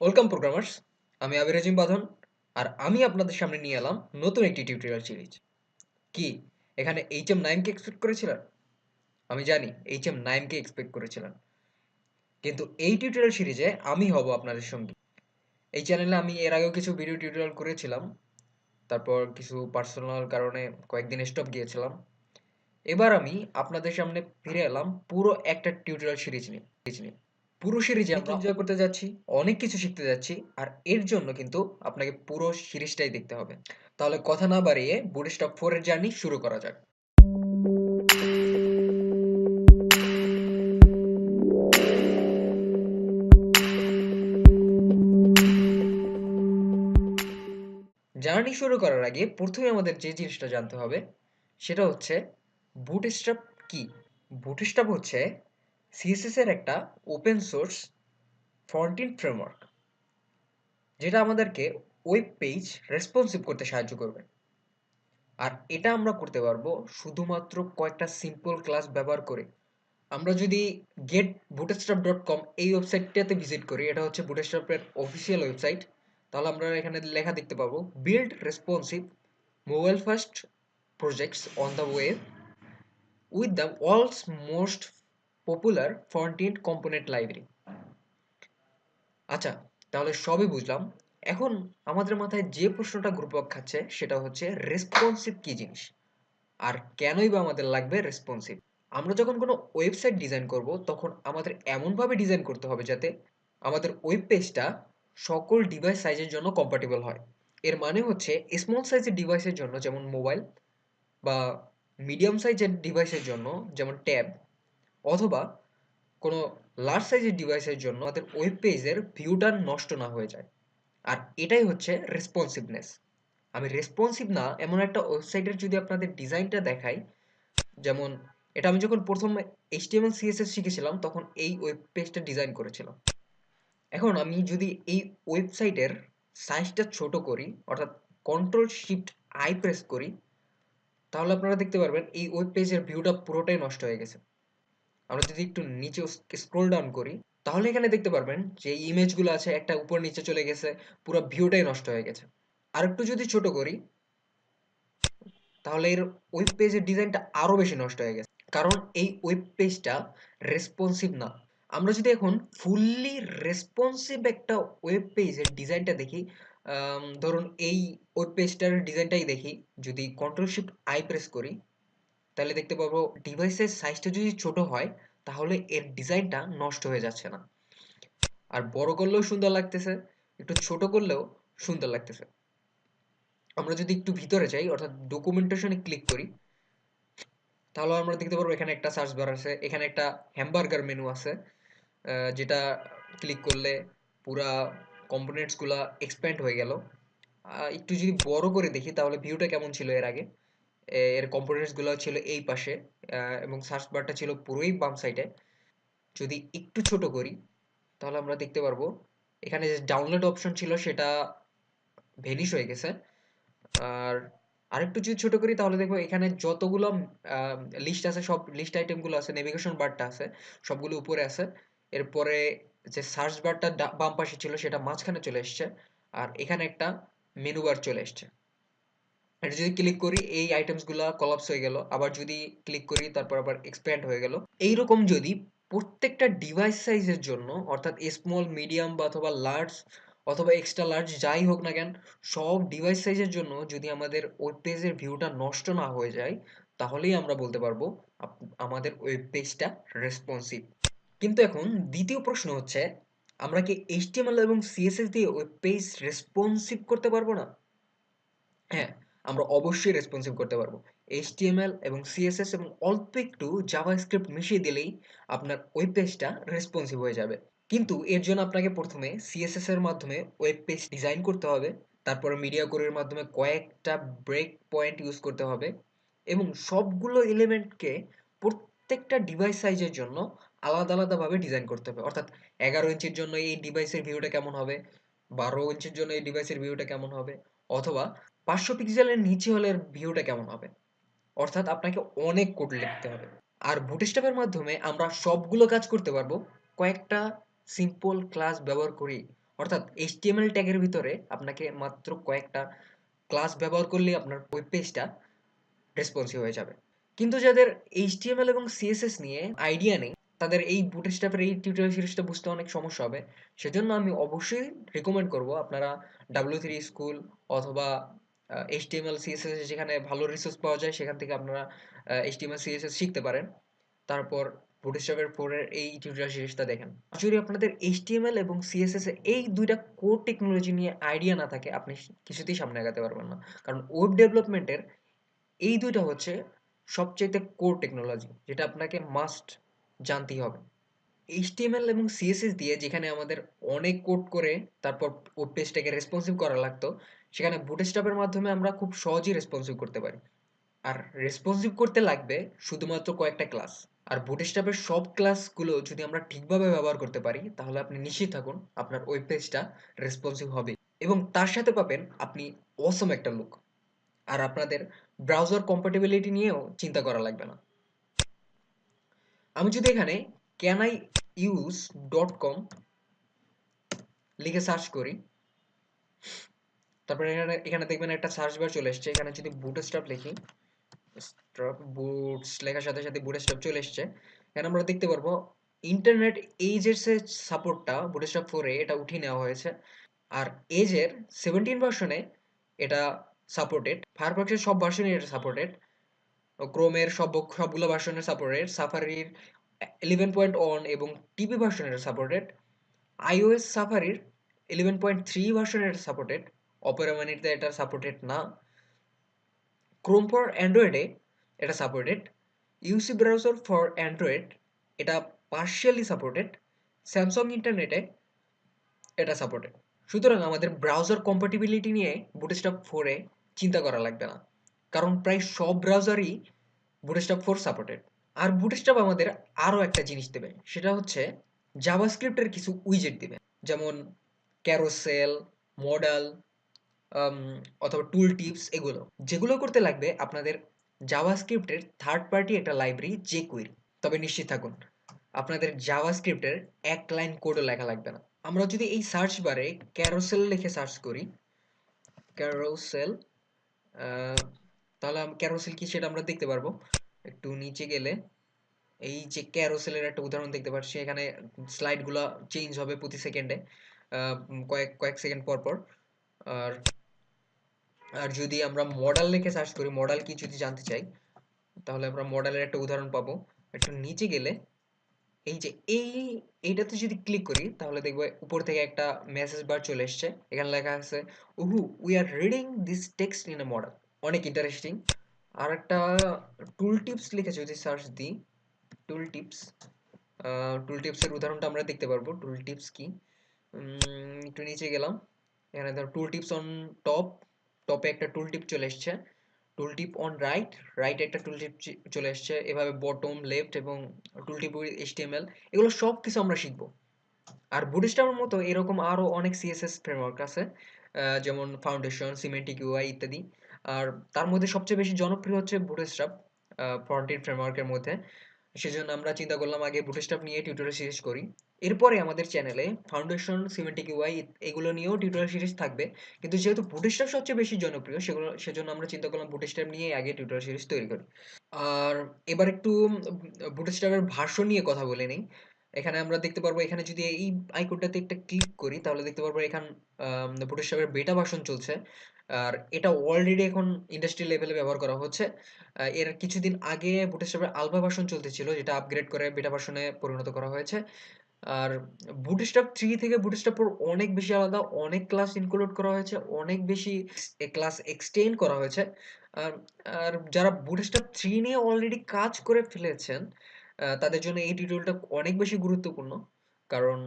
Welcome programmers. আমি আবির আজিম বাঁধন, আর আমি আপনাদের সামনে নিয়ে এলাম নতুন একটি টিউটোরিয়াল সিরিজ। কি এখানে এইচএম নাইমকে এক্সপেক্ট করেছিলেন? আমি জানি এইচএম নাইমকে এক্সপেক্ট করেছিলেন, কিন্তু এই টিউটোরিয়াল সিরিজে আমি হব আপনাদের সঙ্গী। এই চ্যানেলে আমি এর আগেও কিছু ভিডিও টিউটোরিয়াল করেছিলাম, তারপর কিছু পার্সোনাল কারণে কয়েকদিন স্টপ গিয়েছিলাম। এবার আমি আপনাদের সামনে ফিরে এলাম পুরো একটা টিউটোরিয়াল সিরিজ নিয়ে। পুরো সিরিজে আমরা এনজয় করতে যাচ্ছি, অনেক কিছু শিখতে যাচ্ছি, আর এর জন্য কিন্তু আপনাকে পুরো সিরিজটাই দেখতে হবে। তাহলে কথা না বাড়িয়ে বুটস্ট্র্যাপ 4 এর জার্নি শুরু করা যাক। জার্নি শুরু করার আগে প্রথমে আমাদের যে জিনিসটা জানতে হবে সেটা হচ্ছে বুটস্ট্র্যাপ কি। বুটস্ট্র্যাপ হচ্ছে সিএসএস এর একটা open source front end framework, যেটা আমাদেরকে ওয়েব পেজ রেসপন্সিভ করতে সাহায্য করবে। আর এটা আমরা করতে পারবো শুধুমাত্র কয়েকটা সিম্পল ক্লাস ব্যবহার করে। আমরা যদি getbootstrap.com এই ওয়েবসাইটটাতে ভিজিট করি, এটা হচ্ছে বুটস্ট্র্যাপের অফিসিয়াল ওয়েবসাইট, তাহলে আমরা এখানে লেখা দেখতে পাবো build responsive mobile first projects on the web with the world's most popular front end component library. আচ্ছা, তাহলে সবই বুঝলাম। এখন আমাদের মাথায় যে প্রশ্নটা ঘুরপাক খাচ্ছে সেটা হচ্ছে রেসপন্সিভ কি জিনিস, আর কেনই বা আমাদের লাগবে রেসপন্সিভ। আমরা যখন কোনো ওয়েবসাইট ডিজাইন করব তখন আমাদের এমনভাবে ডিজাইন করতে হবে যাতে আমাদের ওয়েব পেজটা সকল ডিভাইস সাইজের জন্য কম্প্যাটিবল হয়। এর মানে হচ্ছে স্মল সাইজের ডিভাইসের জন্য যেমন মোবাইল, বা মিডিয়াম সাইজের ডিভাইসের জন্য যেমন ট্যাব, অথবা কোনো লার্জ সাইজের ডিভাইসের জন্য আমাদের ওয়েব পেজের ভিউটা নষ্ট না হয়ে যায়। আর এটাই হচ্ছে রেসপন্সিভনেস। আমি রেসপন্সিভ না এমন একটা ওয়েবসাইটের যদি আপনাদের ডিজাইনটা দেখাই, যেমন এটা আমি যখন প্রথম HTML CSS শিখেছিলাম তখন এই ওয়েব পেজটা ডিজাইন করেছিলাম। এখন আমি যদি এই ওয়েবসাইটের সাইজটা ছোট করি, অর্থাৎ কন্ট্রোল শিফট আই প্রেস করি, তাহলে আপনারা দেখতে পারবেন এই ওয়েব পেজের ভিউটা পুরোটাই নষ্ট হয়ে গেছে। আমরা যদি একটু নিচে স্ক্রল ডাউন করি, তাহলে এখানে দেখতে পারবেন যে এই ইমেজগুলো আছে একটা উপর নিচে চলে গেছে, পুরো ভিউটাই নষ্ট হয়ে গেছে। আর একটু যদি ছোট করি, তাহলে এর ওয়েব পেজের ডিজাইনটা আরো বেশি নষ্ট হয়ে গেছে, কারণ এই ওয়েব পেজটা রেসপন্সিভ না। আমরা যদি এখন ফুললি রেসপন্সিভ একটা ওয়েব পেজের ডিজাইনটা দেখি, ধরুন এই ওয়েব পেজটার ডিজাইনটাই দেখি, যদি কন্ট্রোল শিফট আই প্রেস করি, তাহলে দেখতে পাবো ডিভাইসের সাইজটা যদি ছোট হয় তাহলে এর ডিজাইনটা নষ্ট হয়ে যাচ্ছে না, আর বড় করলেও সুন্দর লাগতেছে, একটু ছোট করলেও সুন্দর লাগতেছে। আমরা যদি একটু ভিতরে যাই, অর্থাৎ ডকুমেন্টেশনে ক্লিক করি, তাহলে আমরা দেখতে পারবো এখানে একটা সার্চ বার আছে, এখানে একটা হ্যামবার্গার মেনু আছে, যেটা ক্লিক করলে পুরা কম্পোনেন্টস গুলা এক্সপ্যান্ড হয়ে গেল। একটু যদি বড় করে দেখি তাহলে ভিউটা কেমন ছিল এর আগে। এর কম্পোনেন্টস গুলো ছিল এই পাশে, এবং সার্চ বারটা ছিল পুরোই বাম সাইডে। যদি একটু ছোট করি তাহলে আমরা দেখতে পারবো এখানে যে ডাউনলোড অপশন ছিল সেটা ভ্যানিশ হয়ে গেছে। আর আরেকটু যদি ছোট করি তাহলে দেখবো এখানে যতগুলো লিস্ট আছে, সব লিস্ট আইটেম গুলো আছে, নেভিগেশন বারটা আছে, সবগুলো উপরে আছে। এরপরে যে সার্চ বারটা বাম পাশে ছিল সেটা মাঝখানে চলে এসছে, আর এখানে একটা মেনু বার চলে এসছে। এটা যদি ক্লিক করি এই আইটেমস গুলা কলাপস হয়ে গেল, আবার যদি ক্লিক করি তারপর আবার এক্সপ্যান্ড হয়ে গেল। এইরকম যদি প্রত্যেকটা ডিভাইস সাইজের জন্য, অর্থাৎ স্মল, মিডিয়াম বা অথবা লার্জ অথবা এক্সট্রা লার্জ যাই হোক না কেন, সব ডিভাইস সাইজের জন্য যদি আমাদের ওয়েব পেজের ভিউটা নষ্ট না হয়ে যায়, তাহলেই আমরা বলতে পারবো আমাদের ওয়েব পেজটা রেসপন্সিভ। কিন্তু এখন দ্বিতীয় প্রশ্ন হচ্ছে, আমরা কি HTML এবং CSS দিয়ে ওয়েব পেজ রেসপন্সিভ করতে পারবো না? হ্যাঁ, আমরা অবশ্যই রেসপন্সিভ করতে পারবো। HTML এবং CSS এবং অল্প একটু জাভাস্ক্রিপ্ট মিশিয়ে দিলেই আপনার ওয়েব পেজটা রেসপন্সিভ হয়ে যাবে। কিন্তু এর জন্য আপনাকে প্রথমে CSS এর মাধ্যমে ওয়েব পেজ ডিজাইন করতে হবে, তারপরে মিডিয়া কোডের মাধ্যমে কয়েকটা ব্রেক পয়েন্ট ইউজ করতে হবে, এবং সবগুলো এলিমেন্টকে প্রত্যেকটা ডিভাইস সাইজের জন্য আলাদা আলাদাভাবে ডিজাইন করতে হবে। অর্থাৎ 11 ইঞ্চির জন্য এই ডিভাইসের ভিউটা কেমন হবে, 12 ইঞ্চির জন্য এই ডিভাইসের ভিউটা কেমন হবে, অথবা 500 পিক্সেলের নিচে হলে ভিউটা কেমন হবে। অর্থাৎ আপনাকে অনেক কোড লিখতে হবে। আর বুটস্ট্র্যাপের মাধ্যমে আমরা সবগুলো কাজ করতে পারবো কয়েকটা সিম্পল ক্লাস ব্যবহার করি। অর্থাৎ HTML ট্যাগের ভিতরে আপনাকে মাত্র কয়েকটা ক্লাস ব্যবহার করলেই আপনার ওয়েব পেজটা রেসপন্সিভ হয়ে যাবে। কিন্তু যাদের HTML এবং CSS নিয়ে আইডিয়া নেই, তাদের এই বুটস্ট্র্যাপের এই টিউটোরিয়াল সিরিজটা বুঝতে অনেক সমস্যা হবে। সেজন্য আমি অবশ্যই রিকমেন্ড করব আপনারা W3 স্কুল অথবা HTML CSS যেখানে ভালো রিসোর্স পাওয়া যায় সেখান থেকে আপনারা HTML CSS শিখতে পারেন। তারপর বুটস্ট্র্যাপের 4 এর এই টিউটোরিয়াল সিরিজটা দেখেন। যদি আপনাদের HTML এবং CSS এর এই দুইটা কোর টেকনোলজি নিয়ে আইডিয়া না থাকে, আপনি কিছুতেই সামনে আগাতে পারবেন না। কারণ ওয়েব ডেভেলপমেন্টের এই দুইটা হচ্ছে সবচাইতে কোর টেকনোলজি, যেটা আপনাকে মাস্ট জানতেই হবে। HTML এবং CSS দিয়ে যেখানে আমাদের অনেক কোড করে তারপর ওয়েব পেজটাকে রেসপন্সিভ করা লাগতো, সেখানে বুটস্ট্র্যাপের মাধ্যমে আমরা খুব সহজেই রেসপন্সিভ করতে পারি। আর রেসপন্সিভ করতে লাগবে শুধুমাত্র কয়েকটা ক্লাস। আর বুটস্ট্র্যাপের সব ক্লাসগুলো যদি আমরা ঠিকভাবে ব্যবহার করতে পারি, তাহলে আপনি নিশ্চিত থাকুন আপনার ওয়েব পেজটা রেসপন্সিভ হবে এবং তার সাথে পাবেন আপনি অসম একটা লুক। আর আপনাদের ব্রাউজার কম্প্যাটিবিলিটি নিয়েও চিন্তা করা লাগবে না। আমি যদি এখানে ক্যান আই ইউজ .com লিখে সার্চ করি, তারপরে এখানে এখানে দেখবেন একটা সার্চ বার চলে এসছে। এখানে যদি বুটস্ট্র্যাপ লিখি, বুটস লেখার সাথে সাথে বুটস্ট্র্যাপ চলে এসছে। এখানে আমরা দেখতে পারবো ইন্টারনেট এজের সাপোর্টটা বুটস্ট্র্যাপ 4 এ এটা উঠিয়ে নেওয়া হয়েছে। আর এজের 17 ভার্সনে এটা সাপোর্টেড, ফায়ারফক্সের সব ভার্সনে এটা সাপোর্টেড, ক্রোমের সবগুলো ভার্সনের সাপোর্টেড, সাফারির 11.1 এবং টিপি ভার্সনের সাপোর্টেড, iOS সাফারির 11.3 ভার্সনের সাপোর্টেড, অপেরা মিনিতে এটা সাপোর্টেড না, ক্রোম ফর অ্যান্ড্রয়েডে এটা supported, UC browser for Android এটা পার্শিয়ালি সাপোর্টেড, স্যামসাং ইন্টারনেটে এটা সাপোর্টেড। সুতরাং আমাদের ব্রাউজার কম্প্যাটিবিলিটি নিয়ে বুটস্ট্র্যাপ 4 এ চিন্তা করা লাগবে না, কারণ প্রায় সব ব্রাউজারই বুটস্ট্র্যাপ 4 সাপোর্টেড। আর বুটস্ট্র্যাপ আমাদের আরো একটা জিনিস দেবে, সেটা হচ্ছে জাভাস্ক্রিপ্টের কিছু উইজেট দিবে, যেমন ক্যারোসেল, মডাল, অথবা টুল টিপস, এগুলো যেগুলো করতে লাগবে আপনাদের জাভাস্ক্রিপ্টের থার্ড পার্টি একটা লাইব্রেরি jQuery। তবে নিশ্চিত থাকুন আপনাদের জাভাস্ক্রিপ্টের এক লাইন কোডও লেখা লাগবে না। আমরা যদি এই সার্চ বারে ক্যারোসেল লিখে সার্চ করি, ক্যারোসেল, তাহলে ক্যারোসেল কি সেটা আমরা দেখতে পারবো। একটু নিচে গেলে এই যে ক্যারোসেলের একটা উদাহরণ দেখতে পাচ্ছি, এখানে স্লাইডগুলো চেঞ্জ হবে প্রতি সেকেন্ডে, কয়েক কয়েক সেকেন্ড পর পর। আর আর যদি আমরা মডেল লিখে সার্চ করি, মডেল কি যদি জানতে চাই, তাহলে আমরা মডেলের একটা উদাহরণ পাবো। একটু নিচে গেলে এই যে এইটাতে যদি ক্লিক করি, তাহলে দেখবো উপর থেকে একটা মেসেজ বার চলে এসছে। এখানে লেখা আছে, উহু we are reading this text in a model. অনেক ইন্টারেস্টিং। আর একটা টুল টিপস লিখে যদি সার্চ দিই, টুল টিপস, টুল টিপসের উদাহরণটা আমরা দেখতে পারবো। টুল টিপস কি, একটু নিচে গেলাম, এখানে ধর টুল টিপস অন টপ, টপে একটা টুল টিপ চলে এসছে। টুল টিপ অন রাইট, রাইটে একটা টুল টিপ চলে এসছে। এভাবে বটম, লেফট এবং টুল টিপ উইথ HTML, এগুলো সব কিছু আমরা শিখবো। আর বুটস্ট্র্যাপের মতো এরকম আরো অনেক CSS ফ্রেমওয়ার্ক আছে, যেমন ফাউন্ডেশন, সিমেন্টিক UI ইত্যাদি। আর তার মধ্যে সবচেয়ে বেশি জনপ্রিয় হচ্ছে বুটস্ট্র্যাপ ফ্রন্ট এন্ড ফ্রেমওয়ার্কের মধ্যে। সেজন্য আমরা চিন্তা করলাম আগে বুটস্ট্র্যাপ নিয়ে টিউটোরিয়াল সিরিজ করি। এরপরে আমাদের চ্যানেলে ফাউন্ডেশন, সিমেন্টিক UI এগুলো নিয়েও টিউটোরিয়াল সিরিজ থাকবে। কিন্তু যেহেতু বুটস্ট্র্যাপ সবচেয়ে বেশি জনপ্রিয়, সেজন্য আমরা চিন্তা করলাম বুটস্ট্র্যাপ নিয়ে আগে টিউটোরিয়াল সিরিজ তৈরি করি। আর এবার একটু বুটস্ট্র্যাপের ভার্সন নিয়ে কথা বলে নেই। এখানে আমরা দেখতে পারবো, এখানে যদি এই আইকনটাতে একটা ক্লিক করি, তাহলে দেখতে পারবো এখানে বুটস্ট্র্যাপের বেটা ভার্সন চলছে। আর এটা অলরেডি এখন ইন্ডাস্ট্রি লেভেলে ব্যবহার করা হচ্ছে। এর কিছুদিন আগে বুটস্ট্র্যাপের আলফা ভার্সন চলতেছিল, যেটা আপগ্রেড করে বেটা ভার্সনে পরিণত করা হয়েছে। আর বুটস্ট্র্যাপ 3 থেকে বুটস্ট্র্যাপ 4 অনেক বেশি আলাদা, অনেক ক্লাস ইনক্লুড করা হয়েছে, অনেক বেশি ক্লাস এক্সটেন্ড করা হয়েছে। আর আর যারা বুটস্ট্র্যাপ 3 নিয়ে অলরেডি কাজ করে ফেলেছেন, তাদের জন্য এই টিউটোরিয়ালটা অনেক বেশি গুরুত্বপূর্ণ। কারণ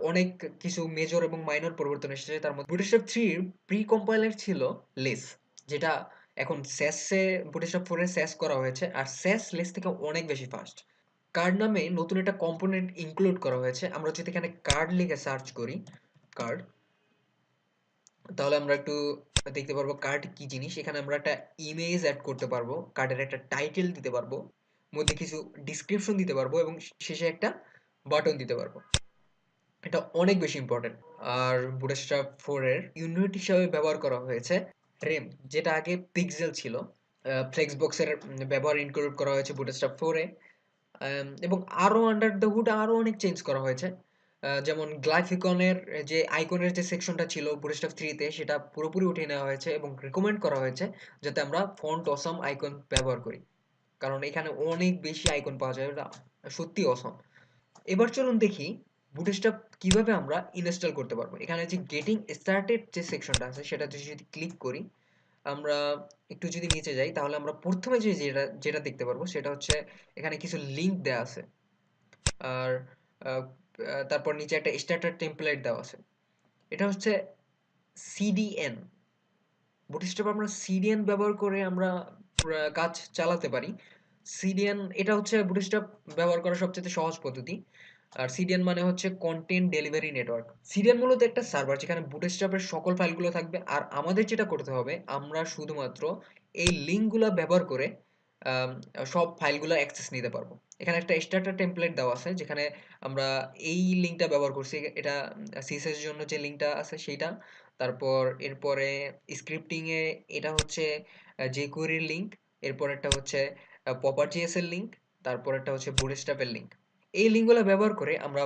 অনেক কিছু মেজর এবং মাইনর পরিবর্তন এসেছে। তার মধ্যে বুটস্ট্র্যাপ 3 প্রি কম্পাইলার ছিল লেস, যেটা এখন স্যাসে বুটস্ট্র্যাপ 4 এ স্যাস করা হয়েছে। আর স্যাস লেস থেকে অনেক বেশি ফাস্ট। কার্ড নামে নতুন একটা কম্পোনেন্ট ইনক্লুড করা হয়েছে। আমরা যদি এখানে কার্ড লিখে সার্চ করি, কার্ড, তাহলে আমরা একটু দেখতে পারবো কার্ড কি জিনিস। এখানে আমরা একটা ইমেজ অ্যাড করতে পারবো, কার্ডের একটা টাইটেল দিতে পারবো, মধ্যে কিছু ডিসক্রিপশন দিতে পারবো এবং শেষে একটা বাটন দিতে পারবো। এটা অনেক বেশি ইম্পর্টেন্ট। আর বুটস্ট্র্যাপ 4 এর ইউনিট হিসাবে ব্যবহার করা হয়েছে রেম, যেটা আগে পিক্সেল ছিল। ফ্লেক্সবক্সের ব্যবহার ইনক্লুড করা হয়েছে বুটস্ট্র্যাপ 4 এ। এবং আরো আন্ডার দ্য হুড আরো অনেক চেঞ্জ করা হয়েছে। যেমন গ্লাইফিকনের যে আইকনের যে সেকশনটা ছিল বুটস্ট্র্যাপ 3 তে, সেটা পুরোপুরি উঠিয়ে নেওয়া হয়েছে এবং রিকমেন্ড করা হয়েছে যাতে আমরা ফন্ট অসাম আইকন ব্যবহার করি, কারণ এখানে অনেক বেশি আইকন পাওয়া যায়, ওটা সত্যি অসম। এবার চলুন দেখি বুটস্ট্র্যাপ কিভাবে আমরা ইনস্টল করতে পারবো। এখানে যে গেটিং স্টার্টেড যে সেকশনটা আছে সেটা যদি ক্লিক করি, আমরা একটু যদি নিচে যাই, তাহলে আমরা প্রথমে যেটা যেটা দেখতে পারবো সেটা হচ্ছে এখানে কিছু লিংক দেওয়া আছে। আর আহ, তারপর নিচে একটা স্টার্টার টেমপ্লেট দেওয়া আছে। এটা হচ্ছে সিডিএন। বুটস্ট্র্যাপ আমরা সিডিএন ব্যবহার করে আমরা কাজ চালাতে পারি। সিডিএন এটা হচ্ছে বুটস্ট্র্যাপ ব্যবহার করার সবচেয়ে সহজ পদ্ধতি। আর সিডিএন মানে হচ্ছে কন্টেন্ট ডেলিভারি নেটওয়ার্ক। সিডিএন মূলত একটা সার্ভার যেখানে বুটস্ট্র্যাপের সকল ফাইলগুলো থাকবে, আর আমাদের যেটা করতে হবে আমরা শুধুমাত্র এই লিঙ্কগুলো ব্যবহার করে আম, সব ফাইলগুলো অ্যাক্সেস নিতে পারবো। এখানে একটা স্টার্টার টেমপ্লেট দেওয়া আছে যেখানে আমরা এই লিঙ্কটা ব্যবহার করছি। এটা সিএসএস এর জন্য যে লিঙ্কটা আছে সেইটা। তারপর এরপরে স্ক্রিপ্টিং এ এটা হচ্ছে jQuery এর লিংক। এরপর একটা হচ্ছে Paper.js এর লিংক। তারপর একটা হচ্ছে Bootstrap এর লিংক। এই লিঙ্কগুলো ব্যবহার করে আমরা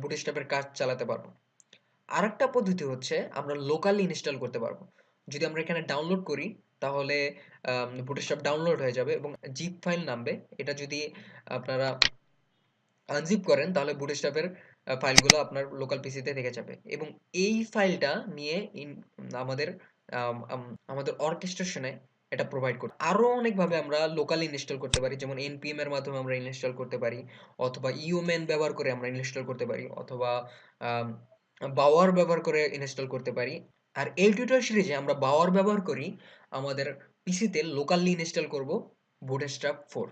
Bootstrap এর কাজ চালাতে পারবো। আরেকটা পদ্ধতি হচ্ছে আমরা লোকালি ইনস্টল করতে পারবো। যদি আমরা এখানে ডাউনলোড করি, তাহলে Bootstrap ডাউনলোড হয়ে যাবে এবং জিপ ফাইল নামবে। এটা যদি আপনারা আনজিপ করেন তাহলে বুটস্ট্র্যাপের ফাইলগুলো আপনার লোকাল পিসিতে থেকে যাবে এবং এই ফাইলটা নিয়ে আমাদের আমাদের অর্কেস্ট্রেশনে এটা প্রোভাইড করতে আরো অনেকভাবে আমরা লোকালি ইনস্টল করতে পারি। যেমন npm এর মাধ্যমে আমরা ইনস্টল করতে পারি, অথবা ইউএমএন ব্যবহার করে আমরা ইনস্টল করতে পারি, অথবা বাওয়ার ব্যবহার করে ইনস্টল করতে পারি। আর এই টিউটোরিয়াল সিরিজে আমরা বাওয়ার ব্যবহার করি আমাদের পিসিতে লোকালি ইনস্টল করব বুটস্ট্র্যাপ 4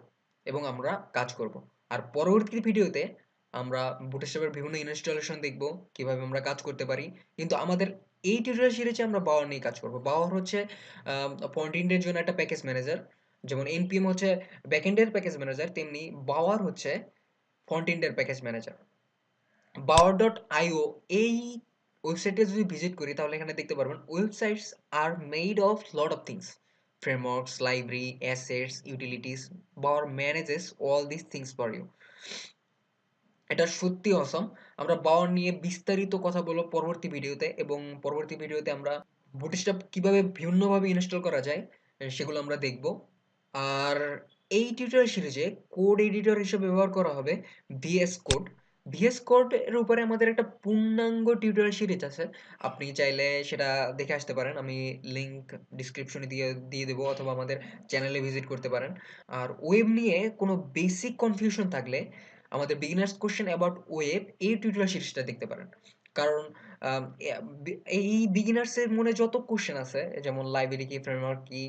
এবং আমরা কাজ করব। আর পরবর্তী ভিডিওতে আমরা বুটস্ট্র্যাপের বিভিন্ন ইনস্টলেশন দেখব, কিভাবে আমরা কাজ করতে পারি। কিন্তু আমাদের এই টিউটোরিয়াল সিরিজে আমরা বাওয়ার নিয়ে কাজ করব। বাওয়ার হচ্ছে ফ্রন্ট এন্ডের জন্য একটা প্যাকেজ ম্যানেজার। যেমন npm হচ্ছে ব্যাকএন্ডের প্যাকেজ ম্যানেজার, তেমনি বাওয়ার হচ্ছে ফ্রন্ট এন্ডের প্যাকেজ ম্যানেজার। বাওয়ার.io এই ওয়েবসাইটে যদি ভিজিট করি তাহলে এখানে দেখতে পারবেন websites are made of lot of things, frameworks, library, assets, utilities. Bower manages all this things for you. এটা সত্যি অসম। আমরা বাওয়ার নিয়ে বিস্তারিত কথা বলবো পরবর্তী ভিডিওতে, এবং পরবর্তী ভিডিওতে আমরা বুটস্ট্র্যাপ কিভাবে ভিন্নভাবে ইনস্টল করা যায় সেগুলো আমরা দেখব। আর এই টিউটোরিয়াল সিরিজে কোড এডিটর হিসেবে ব্যবহার করা হবে ভিএস কোড। ভিএস কোড এর উপরে আমাদের একটা পূর্ণাঙ্গ টিউটোরিয়াল সিরিজ আছে, আপনি চাইলে সেটা দেখে আসতে পারেন। আমি লিংক ডিসক্রিপশনে দিয়ে দিয়ে দেবো, অথবা আমাদের চ্যানেলে ভিজিট করতে পারেন। আর ওয়েব নিয়ে কোনো বেসিক কনফিউশন থাকলে আমাদের বিগিনার্স কোশ্চেন অ্যাবাউট ওয়েব এই টিউটোরিয়াল সিরিজটা দেখতে পারেন। কারণ এই বিগিনার্স এর মনে যত কোশ্চেন আছে, যেমন লাইব্রেরি কি, ফ্রেমওয়ার্ক কি,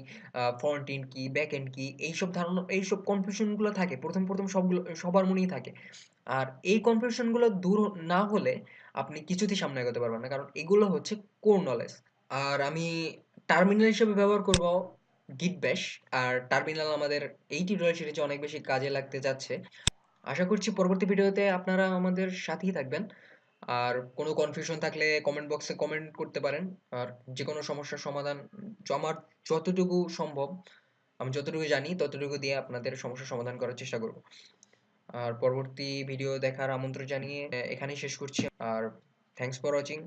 ফ্রন্ট এন্ড কি, ব্যাক এন্ড কি, এইসব ধারণা, এইসব কনফিউশন গুলো থাকে প্রথম প্রথম, সবগুলো সবার মনেই থাকে। আর এই কনফিউশন গুলো দূর না হলে আপনি কিছুতেই সামনে এগোতে পারবেন না, কারণ এগুলো হচ্ছে কোর নলেজ। আর আমি টার্মিনাল হিসেবে ব্যবহার করব গিট ব্যাশ। আর টার্মিনাল আমাদের এই টিউটোরিয়াল সিরিজে অনেক বেশি কাজে লাগতে যাচ্ছে। আশা করছি পরবর্তী ভিডিওতে আপনারা আমাদের সাথেই থাকবেন। আর কোনো কনফিউশন থাকলে কমেন্ট বক্সে কমেন্ট করতে পারেন। আর যে কোনো সমস্যার সমাধান আমার যতটুকু সম্ভব, আমি যতটুকু জানি ততটুকু দিয়ে আপনাদের সমস্যার সমাধান করার চেষ্টা করব। আর পরবর্তী ভিডিও দেখার আমন্ত্রণ জানিয়ে এখানেই শেষ করছি। আর থ্যাংকস ফর ওয়াচিং।